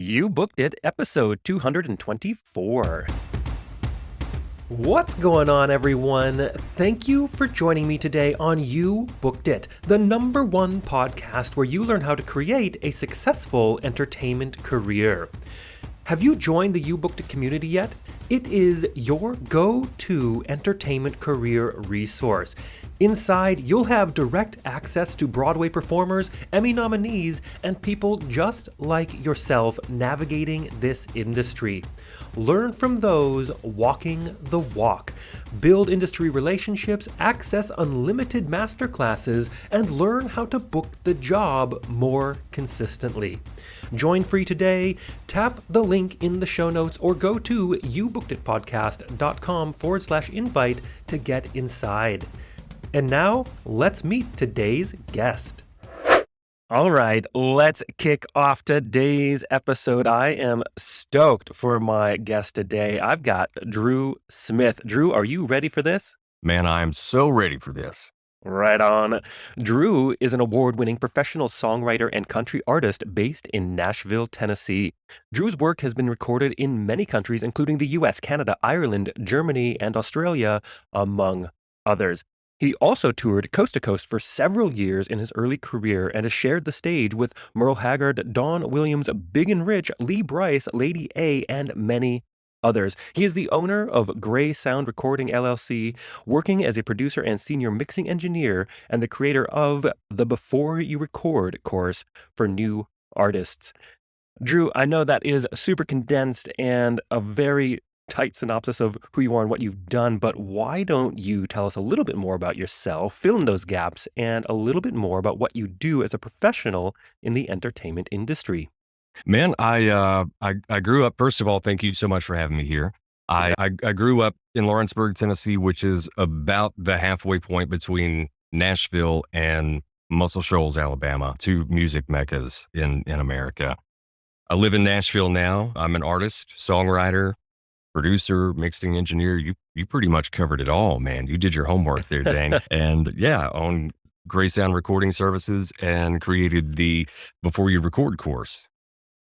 You Booked It, episode 224. What's going on, everyone? Thank you for joining me today on You Booked It, the #1 podcast where you learn how to create a successful entertainment career. Have you joined the You Booked It community yet? It is your go-to entertainment career resource. Inside, you'll have direct access to Broadway performers, Emmy nominees, and people just like yourself navigating this industry. Learn from those walking the walk. Build industry relationships, access unlimited masterclasses, and learn how to book the job more consistently. Join free today. Tap the link in the show notes or go to youbookeditpodcast.com/invite to get inside. And now, let's meet today's guest. All right, let's kick off today's episode. I am stoked for my guest today. I've got Drew Smith. Drew, are you ready for this? Man, I am so ready for this. Right on. Drew is an award-winning professional songwriter and country artist based in Nashville, Tennessee. Drew's work has been recorded in many countries, including the US, Canada, Ireland, Germany, and Australia, among others. He also toured coast to coast for several years in his early career and has shared the stage with Merle Haggard, Don Williams, Big and Rich, Lee Brice, Lady A, and many others. He is the owner of Gray Sound Recording LLC, working as a producer and senior mixing engineer, and the creator of the Before You Record course for new artists. Drew, I know that is super condensed and a very tight synopsis of who you are and what you've done, but why don't you tell us a little bit more about yourself, fill in those gaps, and a little bit more about what you do as a professional in the entertainment industry? Man, I grew up, first of all, thank you so much for having me here. I grew up in Lawrenceburg, Tennessee, which is about the halfway point between Nashville and Muscle Shoals, Alabama, two music meccas in America. I live in Nashville now. I'm an artist, songwriter, producer, mixing engineer. You pretty much covered it all, man. You did your homework there, Dane. And yeah, own Gray Sound Recording Services and created the Before You Record course.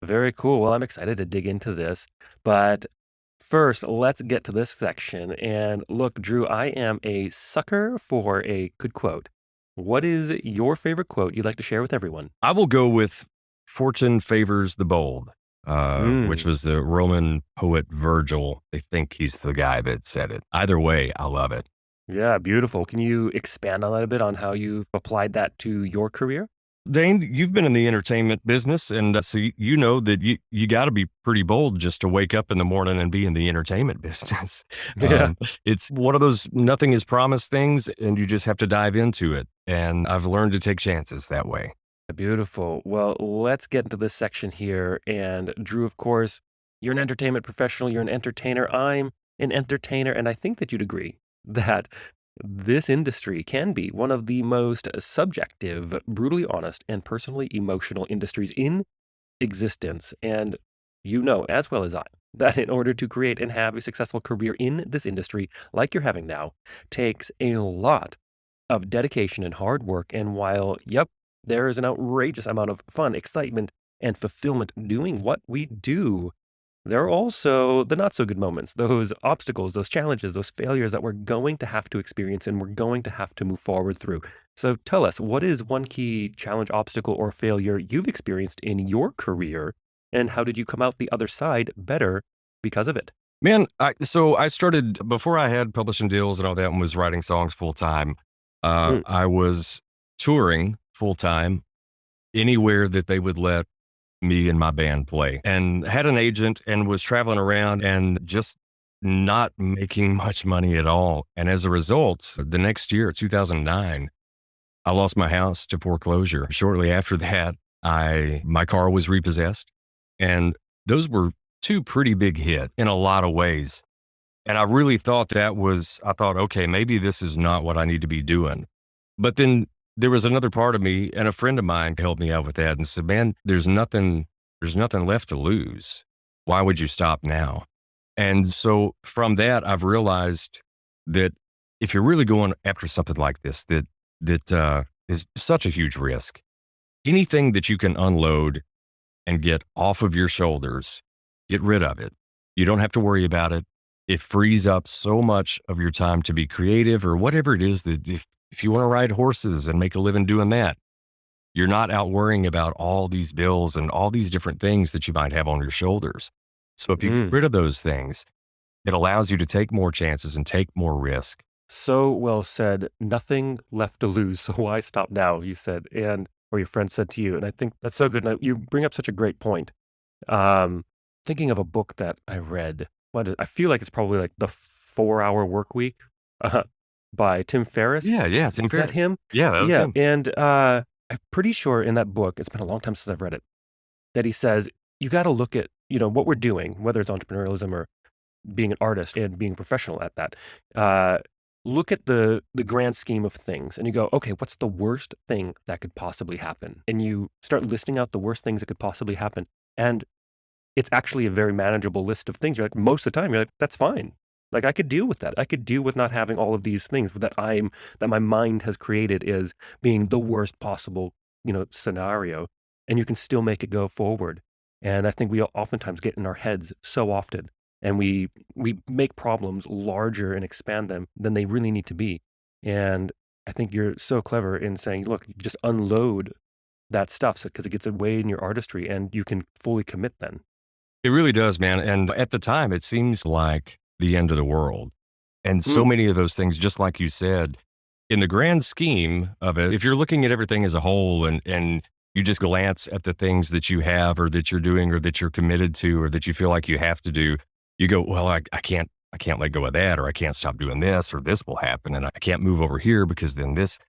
Very cool. Well, I'm excited to dig into this, but first, let's get to this section. And look, Drew, I am a sucker for a good quote. What is your favorite quote you'd like to share with everyone? I will go with "Fortune favors the bold," which was the Roman poet Virgil. I think he's the guy that said it. Either way, I love it. Yeah, beautiful. Can you expand on that a bit on how you've applied that to your career? Dane, you've been in the entertainment business, and so you know that you got to be pretty bold just to wake up in the morning and be in the entertainment business. Yeah. It's one of those nothing is promised things, and you just have to dive into it. And I've learned to take chances that way. Beautiful. Well, let's get into this section here. And Drew, of course, you're an entertainment professional, you're an entertainer. I'm an entertainer, and I think that you'd agree that this industry can be one of the most subjective, brutally honest, and personally emotional industries in existence. And you know as well as I that in order to create and have a successful career in this industry, like you're having now, takes a lot of dedication and hard work. And while, yep, there is an outrageous amount of fun, excitement, and fulfillment doing what we do, there are also the not so good moments, those obstacles, those challenges, those failures that we're going to have to experience and we're going to have to move forward through. So tell us, what is one key challenge, obstacle, or failure you've experienced in your career, and how did you come out the other side better because of it? Man, so I started before I had publishing deals and all that and was writing songs full time. I was touring full time anywhere that they would let me and my band play, and had an agent and was traveling around and just not making much money at all. And as a result, the next year, 2009, I lost my house to foreclosure. Shortly after that, my car was repossessed, and those were two pretty big hits in a lot of ways. And I really thought okay, maybe this is not what I need to be doing. But then there was another part of me, and a friend of mine helped me out with that and said, man, there's nothing left to lose. Why would you stop now? And so from that, I've realized that if you're really going after something like this, that is such a huge risk, anything that you can unload and get off of your shoulders. Get rid of it. You don't have to worry about it. It frees up so much of your time to be creative or whatever it is that if you want to ride horses and make a living doing that, you're not out worrying about all these bills and all these different things that you might have on your shoulders. So if you get Mm. rid of those things, it allows you to take more chances and take more risk. So well said. Nothing left to lose. So why stop now? You said, or your friend said to you. And I think that's so good. And you bring up such a great point. Thinking of a book that I read. I feel like it's probably like The 4-Hour Work Week uh, by Tim Ferriss. Yeah, yeah, it's in Is that Paris. him? Yeah, that was Yeah. him. And I'm pretty sure in that book, it's been a long time since I've read it, that he says, you got to look at, what we're doing, whether it's entrepreneurialism or being an artist and being a professional at that. Look at the grand scheme of things and you go, okay, what's the worst thing that could possibly happen? And you start listing out the worst things that could possibly happen. And it's actually a very manageable list of things. You're like, most of the time, you're like, that's fine. Like I could deal with that. I could deal with not having all of these things that my mind has created is being the worst possible, scenario. And you can still make it go forward. And I think we oftentimes get in our heads so often, and we make problems larger and expand them than they really need to be. And I think you're so clever in saying, look, you just unload that stuff because it gets away in your artistry and you can fully commit then. It really does, man. And at the time, it seems like the end of the world. And so Mm, many of those things, just like you said, in the grand scheme of it, if you're looking at everything as a whole and you just glance at the things that you have or that you're doing or that you're committed to or that you feel like you have to do, you go, well, I can't let go of that, or I can't stop doing this, or this will happen. And I can't move over here because then this.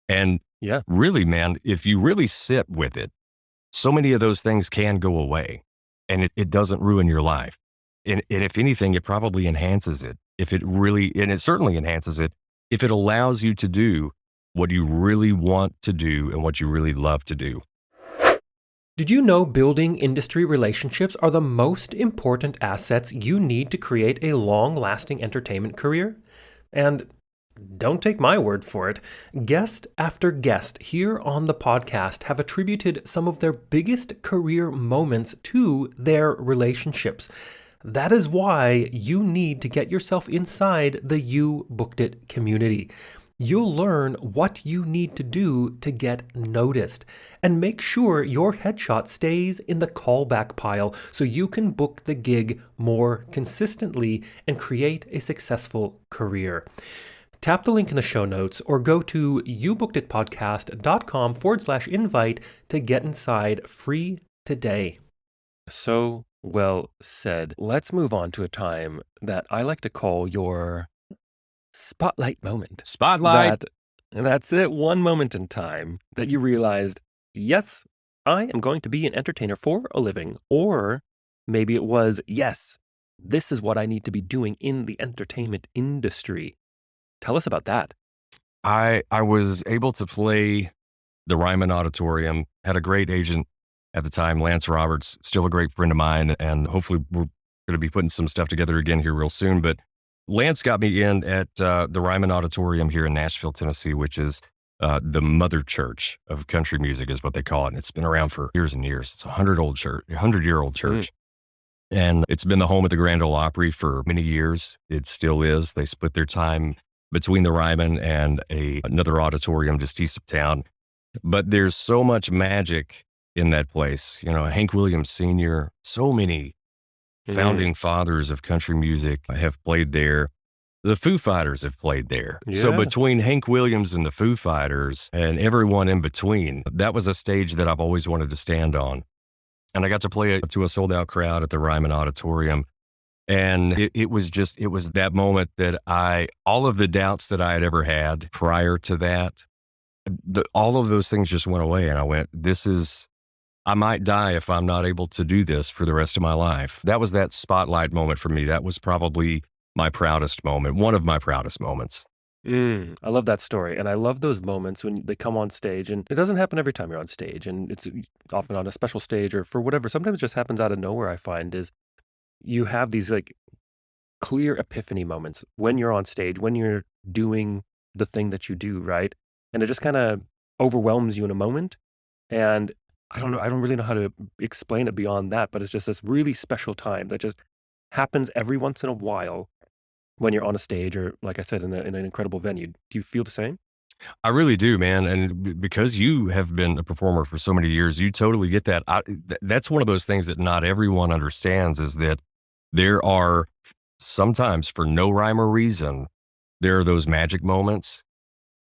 And yeah. really, man, if you really sit with it, so many of those things can go away and it doesn't ruin your life. And if anything, it probably enhances it. And it certainly enhances it if it allows you to do what you really want to do and what you really love to do. Did you know building industry relationships are the most important assets you need to create a long-lasting entertainment career? And don't take my word for it. Guest after guest here on the podcast have attributed some of their biggest career moments to their relationships. That is why you need to get yourself inside the You Booked It community. You'll learn what you need to do to get noticed and make sure your headshot stays in the callback pile so you can book the gig more consistently and create a successful career. Tap the link in the show notes or go to youbookeditpodcast.com/invite to get inside free today. So well said. Let's move on to a time that I like to call your spotlight moment. Spotlight. That's it. One moment in time that you realized, yes, I am going to be an entertainer for a living. Or maybe it was, yes, this is what I need to be doing in the entertainment industry. Tell us about that. I was able to play the Ryman Auditorium, had a great agent at the time, Lance Roberts, still a great friend of mine. And hopefully we're going to be putting some stuff together again here real soon. But Lance got me in at the Ryman Auditorium here in Nashville, Tennessee, which is the mother church of country music is what they call it. And it's been around for years and years. It's a 100-year-old church. And it's been the home of the Grand Ole Opry for many years. It still is. They split their time between the Ryman and another auditorium just east of town. But there's so much magic in that place. Hank Williams Sr., so many founding fathers of country music have played there. The Foo Fighters have played there. So Yeah. between Hank Williams and the Foo Fighters and everyone in between, that was a stage that I've always wanted to stand on. And I got to play it to a sold out crowd at the Ryman Auditorium. And it was that moment that all of the doubts that I had ever had prior to that, all of those things just went away. And I went, I might die if I'm not able to do this for the rest of my life. That was that spotlight moment for me. That was probably my proudest moment, one of my proudest moments. I love that story. And I love those moments when they come on stage. And it doesn't happen every time you're on stage. And it's often on a special stage or for whatever. Sometimes it just happens out of nowhere, I find, is you have these like clear epiphany moments when you're on stage, when you're doing the thing that you do, right? And it just kind of overwhelms you in a moment. And I don't know. I don't really know how to explain it beyond that, but it's just this really special time that just happens every once in a while when you're on a stage or, like I said, in an incredible venue. Do you feel the same? I really do, man, and because you have been a performer for so many years, you totally get that. That's one of those things that not everyone understands is that there are sometimes, for no rhyme or reason, there are those magic moments,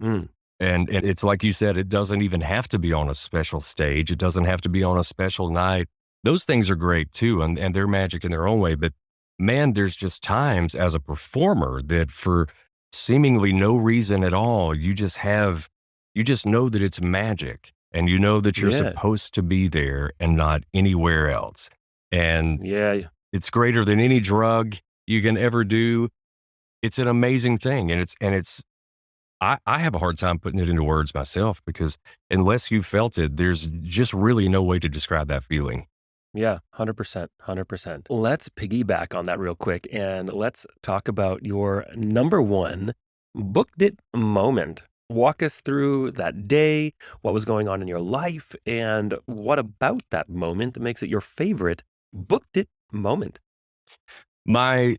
Mm, and it's like you said, it doesn't even have to be on a special stage. It doesn't have to be on a special night. Those things are great too, and they're magic in their own way. But man, there's just times as a performer that for seemingly no reason at all, you just know that it's magic, and you know that you're yeah, supposed to be there and not anywhere else. And yeah, it's greater than any drug you can ever do. It's an amazing thing, and it's I have a hard time putting it into words myself because unless you felt it, there's just really no way to describe that feeling. yeah. 100%, 100%. Let's piggyback on that real quick and let's talk about your number one booked it moment. Walk us through that day, what was going on in your life, and what about that moment makes it your favorite booked it moment. My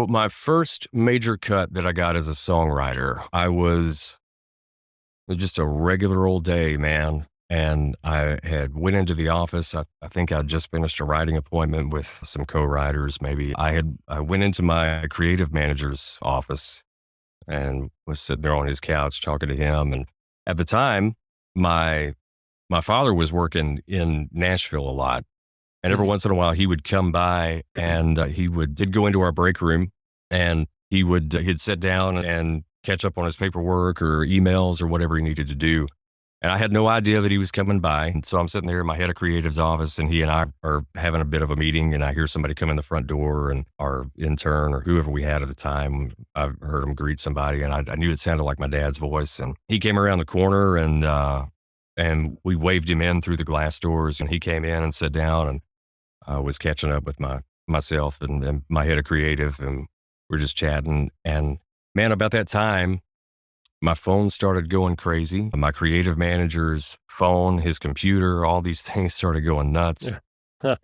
my first major cut that I got as a songwriter, it was just a regular old day, man. And I had went into the office. I think I'd just finished a writing appointment with some co-writers. Maybe I went into my creative manager's office and was sitting there on his couch talking to him. And at the time, my my father was working in Nashville a lot, and every Mhm. once in a while he would come by and he'd go into our break room and he'd sit down and catch up on his paperwork or emails or whatever he needed to do. And I had no idea that he was coming by. And so I'm sitting there in my head of creative's office, and he and I are having a bit of a meeting, and I hear somebody come in the front door, and our intern or whoever we had at the time, I heard him greet somebody, and I knew it sounded like my dad's voice. And he came around the corner, and we waved him in through the glass doors, and he came in and sat down, and was catching up with myself and my head of creative, and we're just chatting. And man, about that time, my phone started going crazy. My creative manager's phone, his computer, all these things started going nuts.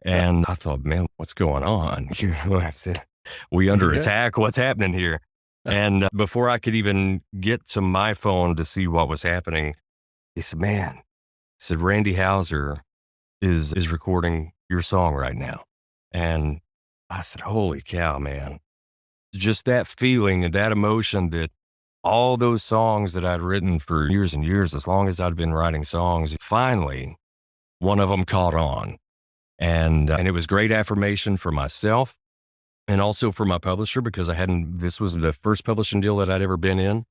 And I thought, man, what's going on? I said, we under Yeah. attack? What's happening here? And before I could even get to my phone to see what was happening, he said, man, he said, Randy Hauser is recording your song right now. And I said, holy cow, man. Just that feeling and that emotion that all those songs that I'd written for years and years, as long as I'd been writing songs, finally, one of them caught on. And it was great affirmation for myself and also for my publisher because this was the first publishing deal that I'd ever been in.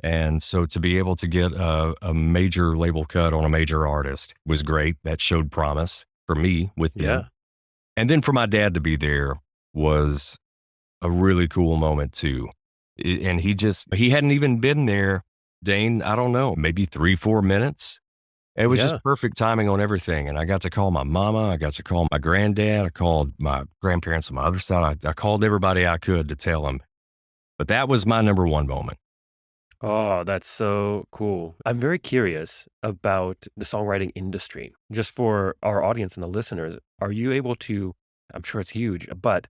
And so to be able to get a major label cut on a major artist was great. That showed promise for me with them. Yeah. And then for my dad to be there was a really cool moment too. And he hadn't even been there, Dane, I don't know, maybe 3, 4 minutes. It was Yeah. just perfect timing on everything. And I got to call my mama. I got to call my granddad. I called my grandparents on my other side. I called everybody I could to tell them. But that was my number one moment. Oh, that's so cool. I'm very curious about the songwriting industry. Just for our audience and the listeners, are you able to, I'm sure it's huge, but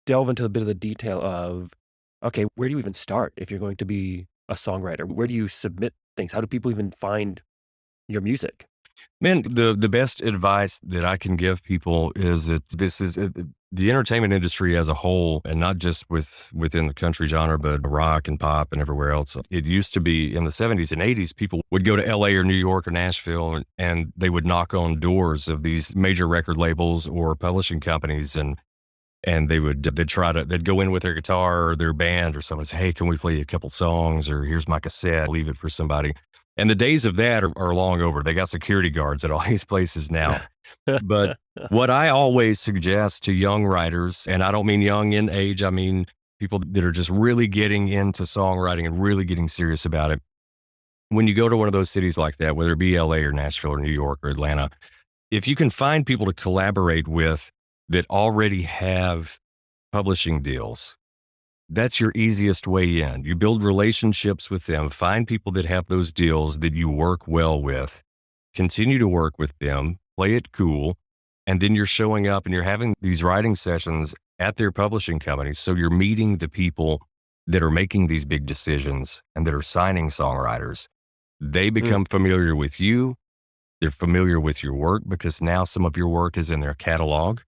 delve into a bit of the detail of, okay, where do you even start if you're going to be a songwriter? Where do you submit things? How do people even find your music? Man, the best advice that I can give people is that this is the entertainment industry as a whole, and not just within the country genre, but rock and pop and everywhere else. It used to be in the 70s and 80s, people would go to LA or New York or Nashville, and they would knock on doors of these major record labels or publishing companies, and they'd go in with their guitar or their band or someone say, hey, can we play you a couple songs, or here's my cassette, leave it for somebody. And the days of that are long over. They got security guards at all these places now. But what I always suggest to young writers, and I don't mean young in age, I mean people that are just really getting into songwriting and really getting serious about it. When you go to one of those cities like that, whether it be LA or Nashville or New York or Atlanta, if you can find people to collaborate with that already have publishing deals, that's your easiest way in. You build relationships with them, find people that have those deals that you work well with, continue to work with them, play it cool, and then you're showing up and you're having these writing sessions at their publishing companies. So you're meeting the people that are making these big decisions and that are signing songwriters. They Mm. become familiar with you. They're familiar with your work because now some of your work is in their catalog.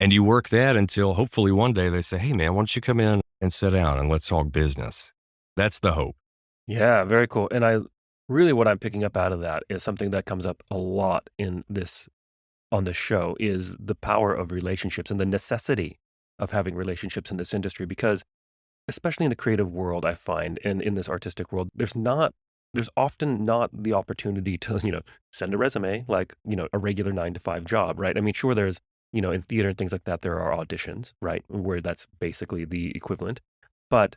And you work that until hopefully one day they say, hey, man, why don't you come in and sit down and let's talk business? That's the hope. Yeah, very cool. And what I'm picking up out of that is something that comes up a lot in this on the show is the power of relationships and the necessity of having relationships in this industry because especially in the creative world, I find, and in this artistic world, there's often not the opportunity to, send a resume like, a regular 9 to 5 job, right? I mean, sure, there's, in theater and things like that, there are auditions, right? Where that's basically the equivalent. But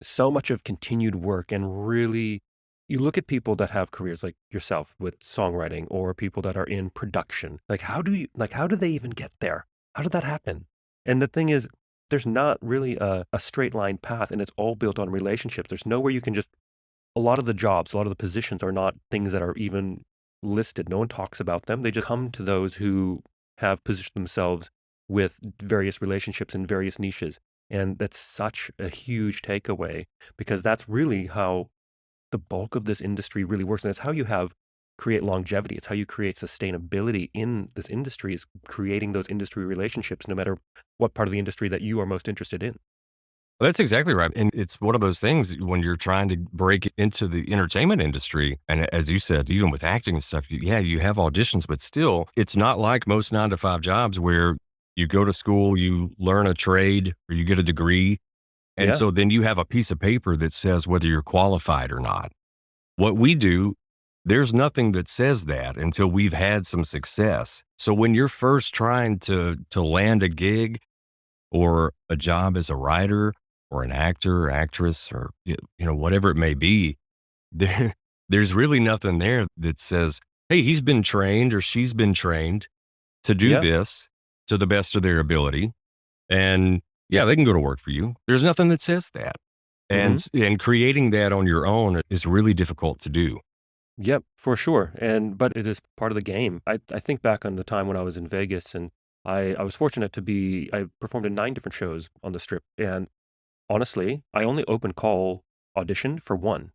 so much of continued work and really, you look at people that have careers like yourself with songwriting or people that are in production. How do they even get there? How did that happen? And the thing is, there's not really a straight line path and it's all built on relationships. There's nowhere you can just, a lot of the jobs, a lot of the positions are not things that are even listed. No one talks about them. They just come to those who have positioned themselves with various relationships in various niches. And that's such a huge takeaway because that's really how the bulk of this industry really works. And it's how you create longevity. It's how you create sustainability in this industry is creating those industry relationships, no matter what part of the industry that you are most interested in. That's exactly right. And it's one of those things when you're trying to break into the entertainment industry. And as you said, even with acting and stuff, yeah, you have auditions, but still, it's not like most 9 to 5 jobs where you go to school, you learn a trade or you get a degree. And Yeah. so then you have a piece of paper that says whether you're qualified or not. What we do, there's nothing that says that until we've had some success. So when you're first trying to land a gig or a job as a writer or an actor or actress or whatever it may be, there there's really nothing there that says, "Hey, he's been trained or she's been trained to do Yeah. this to the best of their ability." And yeah, they can go to work for you. There's nothing that says that. Hmm. And creating that on your own is really difficult to do. Yep, for sure. But it is part of the game. I think back on the time when I was in Vegas and I was fortunate I performed in 9 different shows on the strip. And honestly, I only open call auditioned for one.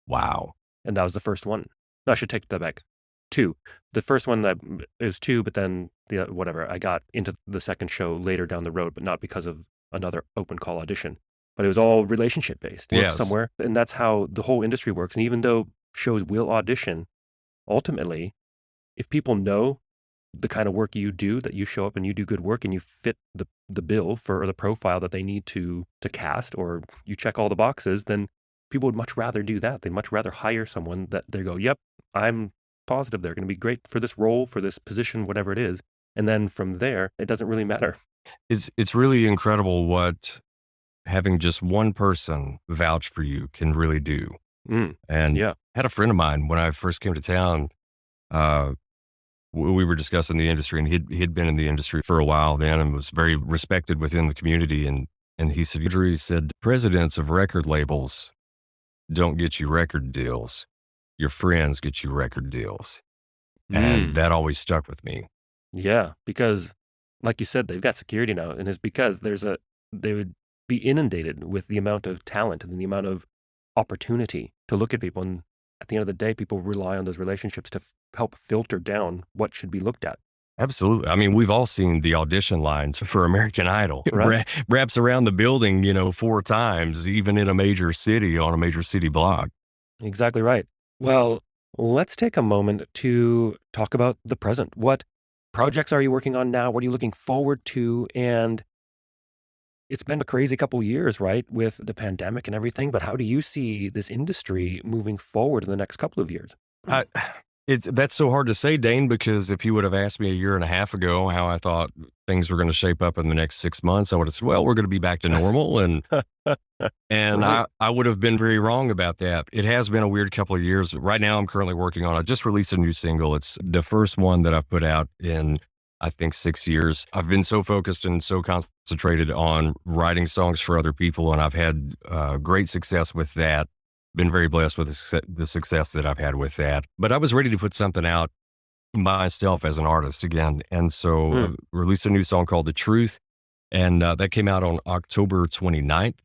Wow. And that was the first one. No, I should take that back. 2. The first one it was 2, but then whatever, I got into the second show later down the road, but not because of another open call audition. But it was all relationship based. Work Yes. somewhere, and that's how the whole industry works. And even though shows will audition, ultimately, if people know the kind of work you do, that you show up and you do good work and you fit the bill for or the profile that they need to cast, or you check all the boxes, then people would much rather do that. They'd much rather hire someone that they go, "Yep, I'm positive they're gonna be great for this role, for this position, whatever it is." And then from there, it doesn't really matter. It's really incredible what having just one person vouch for you can really do. Mm, And yeah. I had a friend of mine when I first came to town, uh, we were discussing the industry and he'd been in the industry for a while then and was very respected within the community. And he said, Drew, he said, presidents of record labels don't get you record deals. Your friends get you record deals. And Mm, that always stuck with me. yeah, because like you said, they've got security now, and it's because they would be inundated with the amount of talent and the amount of opportunity to look at people, and at the end of the day, people rely on those relationships to help filter down what should be looked at, Absolutely. I mean, we've all seen the audition lines for American Idol. It right? wraps around the building, 4 times, even in a major city on a major city block. Exactly right. Well, let's take a moment to talk about the present. What projects are you working on now? What are you looking forward to? And it's been a crazy couple years, right, with the pandemic and everything, but how do you see this industry moving forward in the next couple of years? I, that's so hard to say, Dane, because if you would have asked me a year and a half ago how I thought things were going to shape up in the next 6 months, I would have said, well, we're going to be back to normal. And Right. I would have been very wrong about that. It has been a weird couple of years. Right now, I'm currently working on, I just released a new single. It's the first one that I've put out in, I think, 6 years. I've been so focused and so concentrated on writing songs for other people, and I've had great success with that. been very blessed with the success that I've had with that. But I was ready to put something out myself as an artist again. And so Mm, released a new song called The Truth. And that came out on October 29th,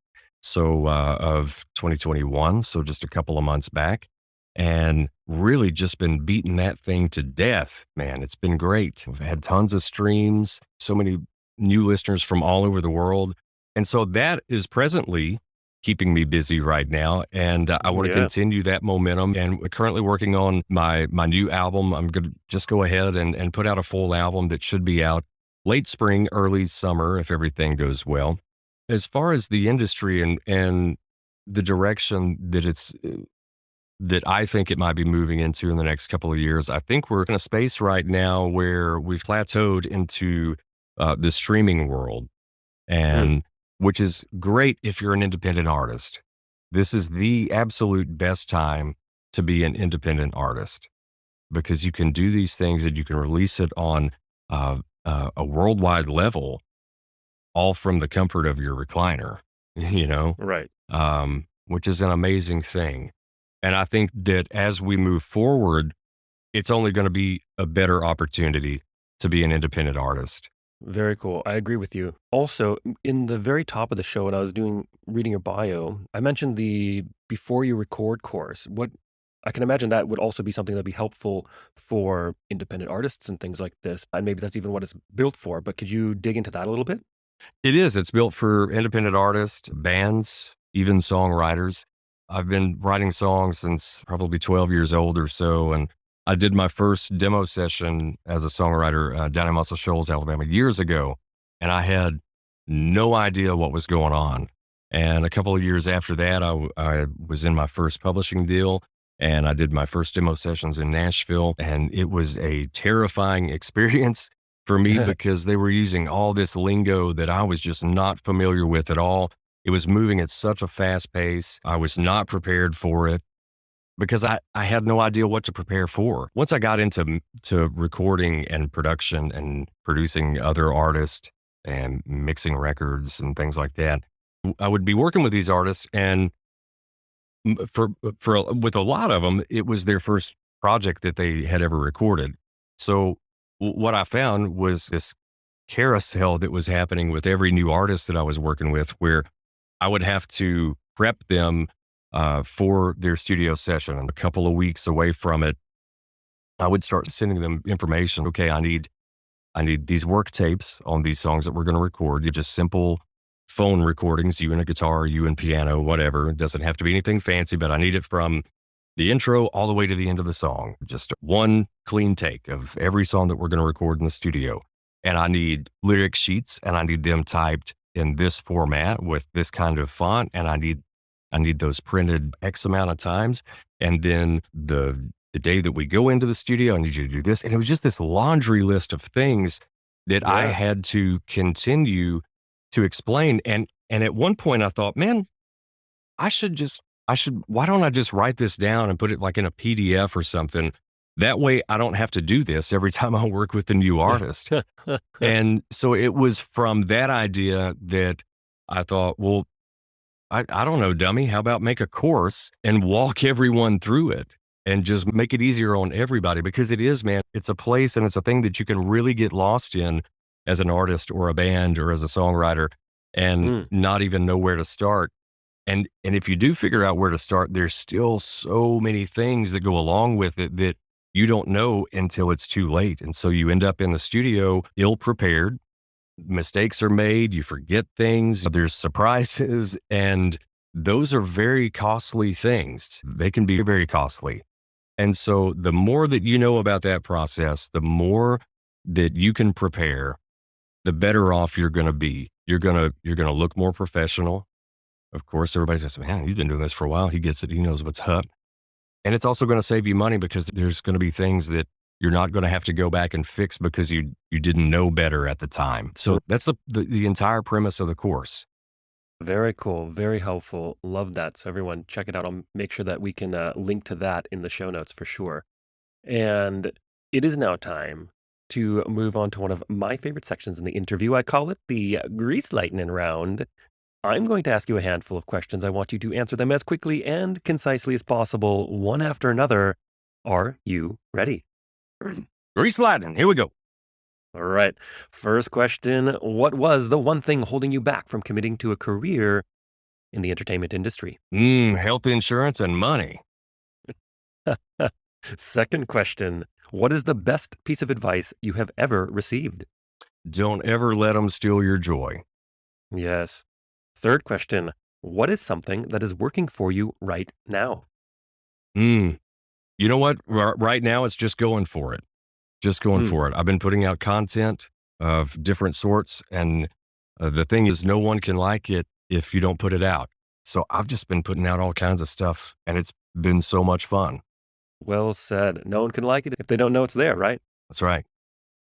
of 2021. So just a couple of months back. And really just been beating that thing to death, man. It's been great. We've had tons of streams, so many new listeners from all over the world. And so that is presently keeping me busy right now. And I want to yeah. continue that momentum. And we're currently working on my new album. I'm going to just go ahead and put out a full album that should be out late spring, early summer, if everything goes well. As far as the industry and the direction that I think it might be moving into in the next couple of years, I think we're in a space right now where we've plateaued into the streaming world, Mm, and which is great if you're an independent artist. This is the absolute best time to be an independent artist because you can do these things and you can release it on a worldwide level, all from the comfort of your recliner, you know, right. which is an amazing thing. And I think that as we move forward, it's only going to be a better opportunity to be an independent artist. Very cool. I agree with you. Also, in the very top of the show, when I was reading your bio, I mentioned the before you record course. What I can imagine that would also be something that'd be helpful for independent artists and things like this. And maybe that's even what it's built for. But could you dig into that a little bit? It is. It's built for independent artists, bands, even songwriters. I've been writing songs since probably 12 years old or so. And I did my first demo session as a songwriter down in Muscle Shoals, Alabama, years ago. And I had no idea what was going on. And a couple of years after that, I was in my first publishing deal and I did my first demo sessions in Nashville. And it was a terrifying experience for me because they were using all this lingo that I was just not familiar with at all. It was moving at such a fast pace. I was not prepared for it because I had no idea what to prepare for. Once I got into to recording and production and producing other artists and mixing records and things like that, I would be working with these artists and with a lot of them, it was their first project that they had ever recorded. So what I found was this carousel that was happening with every new artist that I was working with, where I would have to prep them for their studio session. And a couple of weeks away from it, I would start sending them information. Okay, I need these work tapes on these songs that we're going to record. You just simple phone recordings, you and a guitar, you and piano, whatever. It doesn't have to be anything fancy, but I need it from the intro all the way to the end of the song. Just one clean take of every song that we're going to record in the studio. And I need lyric sheets and I need them typed in this format with this kind of font. And I need those printed X amount of times. And then the day that we go into the studio, I need you to do this. And it was just this laundry list of things that I Yeah. had to continue to explain. And at one point I thought, man, why don't I just write this down and put it like in a PDF or something? That way I don't have to do this every time I work with a new artist. And so it was from that idea that I thought, well, I don't know, dummy. How about make a course and walk everyone through it and just make it easier on everybody? Because it is, man, it's a place and it's a thing that you can really get lost in as an artist or a band or as a songwriter and Mm, not even know where to start. And if you do figure out where to start, there's still so many things that go along with it that you don't know until it's too late. And so you end up in the studio ill prepared. Mistakes are made, you forget things, there's surprises, and those are very costly things. They can be very costly. And so the more that you know about that process, the more that you can prepare, the better off you're going to be. You're going to look more professional. Of course, everybody's going to say, man, he's been doing this for a while. He gets it. He knows what's up. And it's also going to save you money because there's going to be things that you're not going to have to go back and fix because you didn't know better at the time. mm. So that's the entire premise of the course. Very cool. Very helpful. Love that. So everyone check it out. I'll make sure that we can link to that in the show notes for sure. And it is now time to move on to one of my favorite sections in the interview. I call it the grease lightning round. I'm going to ask you a handful of questions. I want you to answer them as quickly and concisely as possible, one after another. Are you ready? Reis lightning. Here we go. All right. First question. What was the one thing holding you back from committing to a career in the entertainment industry? Health insurance and money. Second question. What is the best piece of advice you have ever received? Don't ever let them steal your joy. Yes. Third question. What is something that is working for you right now? You know what? Right now, it's just going for it. Just going for it. I've been putting out content of different sorts, and the thing is, no one can like it if you don't put it out. So I've just been putting out all kinds of stuff, and it's been so much fun. Well said. No one can like it if they don't know it's there, right? That's right.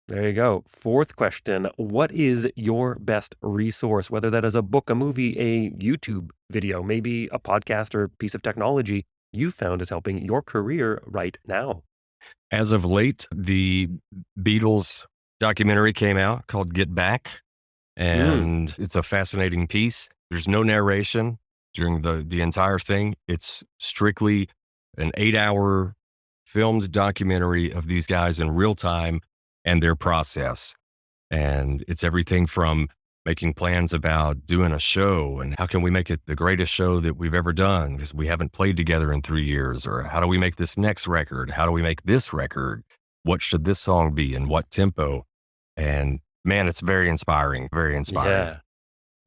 There you go. Fourth question. What is your best resource, whether that is a book, a movie, a YouTube video, maybe a podcast or piece of technology you found is helping your career right now? As of late, the Beatles documentary came out called Get Back, and it's a fascinating piece. There's no narration during the entire thing. It's strictly an 8-hour filmed documentary of these guys in real time and their process. And it's everything from making plans about doing a show and how can we make it the greatest show that we've ever done because we haven't played together in 3 years, or how do we make this next record? How do we make this record? What should this song be and what tempo? And man, it's very inspiring, very inspiring. Yeah.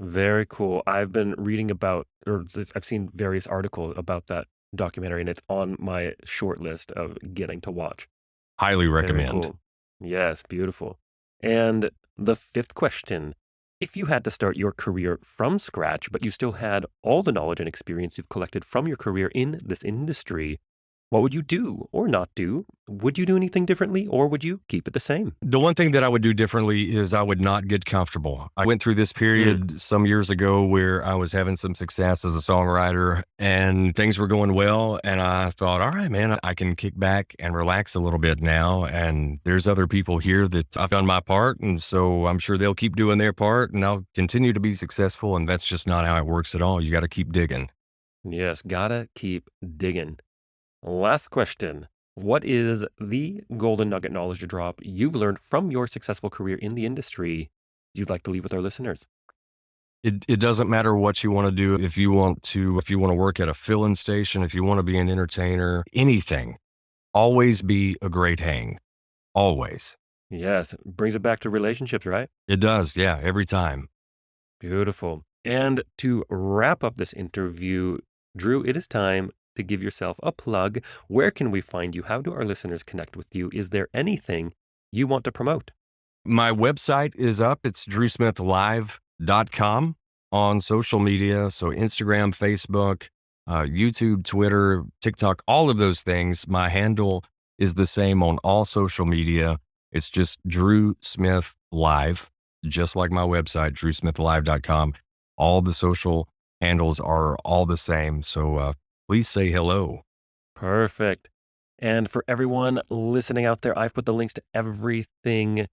Very cool. I've been reading about, or I've seen various articles about that documentary, and it's on my short list of getting to watch. Highly Very recommend. cool. Yes, beautiful. And the fifth question. If you had to start your career from scratch, but you still had all the knowledge and experience you've collected from your career in this industry, what would you do or not do? Would you do anything differently, or would you keep it the same? The one thing that I would do differently is I would not get comfortable. I went through this period some years ago where I was having some success as a songwriter and things were going well. And I thought, all right, man, I can kick back and relax a little bit now. And there's other people here that I've done my part. And so I'm sure they'll keep doing their part and I'll continue to be successful. And that's just not how it works at all. You got to keep digging. Yes, gotta keep digging. Last question. What is the golden nugget knowledge drop you've learned from your successful career in the industry you'd like to leave with our listeners? It doesn't matter what you want to do. If you want to work at a fill-in station, if you want to be an entertainer, anything, always be a great hang. Always. Yes, it brings it back to relationships, right? It does. Yeah. Every time. Beautiful. And to wrap up this interview, Drew, it is time to give yourself a plug. Where can we find you? How do our listeners connect with you? Is there anything you want to promote? My website is up. It's drewsmithlive.com on social media. So Instagram, Facebook, YouTube, Twitter, TikTok, all of those things. My handle is the same on all social media. It's just Drew Smith Live, just like my website, drewsmithlive.com. All the social handles are all the same. So please say hello. Perfect. And for everyone listening out there, I've put the links to everything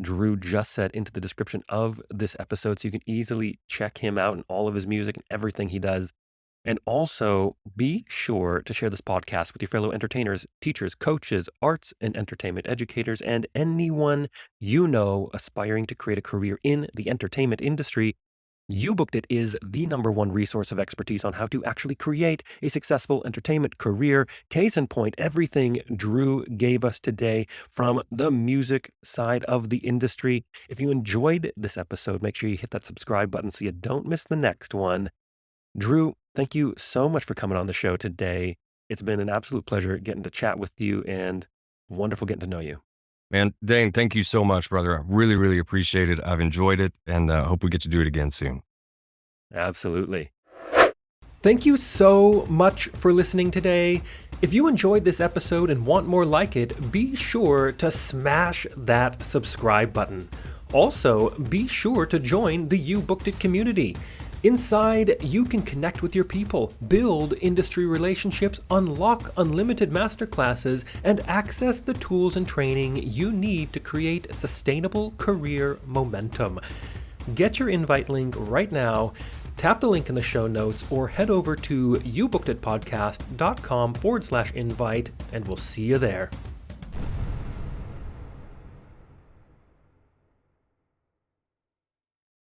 Drew just said into the description of this episode, so you can easily check him out and all of his music and everything he does. And also be sure to share this podcast with your fellow entertainers, teachers, coaches, arts and entertainment educators, and anyone you know aspiring to create a career in the entertainment industry. You Booked It is the #1 resource of expertise on how to actually create a successful entertainment career. Case in point, everything Drew gave us today from the music side of the industry. If you enjoyed this episode, make sure you hit that subscribe button so you don't miss the next one. Drew, thank you so much for coming on the show today. It's been an absolute pleasure getting to chat with you and wonderful getting to know you. Man, Dane, thank you so much, brother. I really, really appreciate it. I've enjoyed it and hope we get to do it again soon. Absolutely. Thank you so much for listening today. If you enjoyed this episode and want more like it, be sure to smash that subscribe button. Also, be sure to join the You Booked It community. Inside, you can connect with your people, build industry relationships, unlock unlimited masterclasses, and access the tools and training you need to create sustainable career momentum. Get your invite link right now. Tap the link in the show notes or head over to youbookeditpodcast.com/invite, and we'll see you there.